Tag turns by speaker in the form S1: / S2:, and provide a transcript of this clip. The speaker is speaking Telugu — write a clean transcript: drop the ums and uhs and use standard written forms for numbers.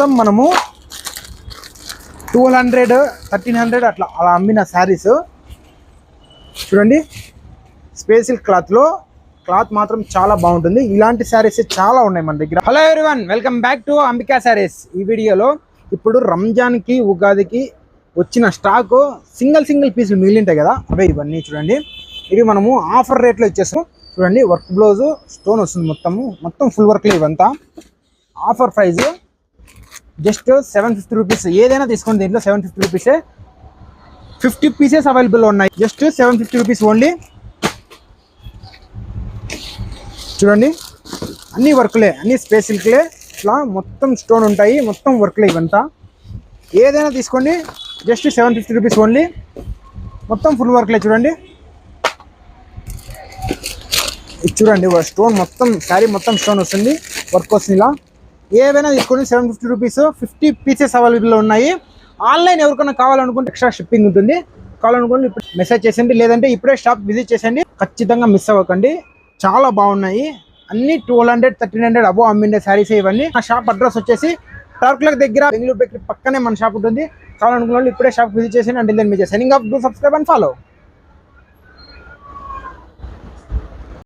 S1: మొత్తం మనము 1200 1300 అట్లా అలా అమ్మిన శారీస్ చూడండి. స్పెషల్ క్లాత్ మాత్రం చాలా బాగుంటుంది. ఇలాంటి శారీస్ చాలా ఉన్నాయి మన దగ్గర. Hello everyone, welcome back to Ambika saris. ఈ వీడియోలో ఇప్పుడు రంజాన్కి ఉగాదికి వచ్చిన స్టాక్ సింగిల్ పీసులు మిగిలింటాయి కదా, అవే ఇవన్నీ చూడండి. ఇవి మనము ఆఫర్ రేట్లో ఇచ్చేస్తాం. చూడండి, వర్క్ బ్లౌజ్ స్టోన్ వస్తుంది, మొత్తం ఫుల్ వర్క్లో. ఇవంతా ఆఫర్ ప్రైస్ జస్ట్ 750 రూపీస్. ఏదైనా తీసుకోండి, దీంట్లో 750 రూపీసే. 50 పీసెస్ అవైలబుల్ ఉన్నాయి. Just 750 rupees only. చూడండి, అన్ని వర్క్లే, అన్ని స్పెషల్క్లే. ఇట్లా మొత్తం స్టోన్ ఉంటాయి, మొత్తం వర్క్లే ఇవంతా. ఏదైనా తీసుకోండి, జస్ట్ 750 రూపీస్ ఓన్లీ. మొత్తం ఫుల్ వర్క్లే. చూడండి, ఇది చూడండి, స్టోన్ మొత్తం శారీ మొత్తం స్టోన్ వస్తుంది, వర్క్ వస్తుంది. ఇలా ఏవైనా తీసుకోండి 750 రూపీస్. 50 పీసెస్ అవైలబుల్ ఉన్నాయి. ఆన్లైన్ ఎవరికైనా కావాలనుకుంటే ఎక్స్ట్రా షిప్పింగ్ ఉంటుంది. కావాలనుకోండి ఇప్పుడు మెసేజ్ చేసండి, లేదంటే ఇప్పుడే షాప్ విజిట్ చేసండి. ఖచ్చితంగా మిస్ అవ్వకండి, చాలా బాగున్నాయి. అన్ని 1200 1300 అబో అమ్మిండే శారీస్ ఇవన్నీ. ఆ షాప్ అడ్రస్ వచ్చేసి టార్క్లక్ దగ్గర, బెంగళూరు బేకరీ పక్కనే మన షాప్ ఉంటుంది. కావాలనుకున్న వాళ్ళు ఇప్పుడే షాప్ విజిట్ చేసండి. అంటే then me signing off, do subscribe and follow.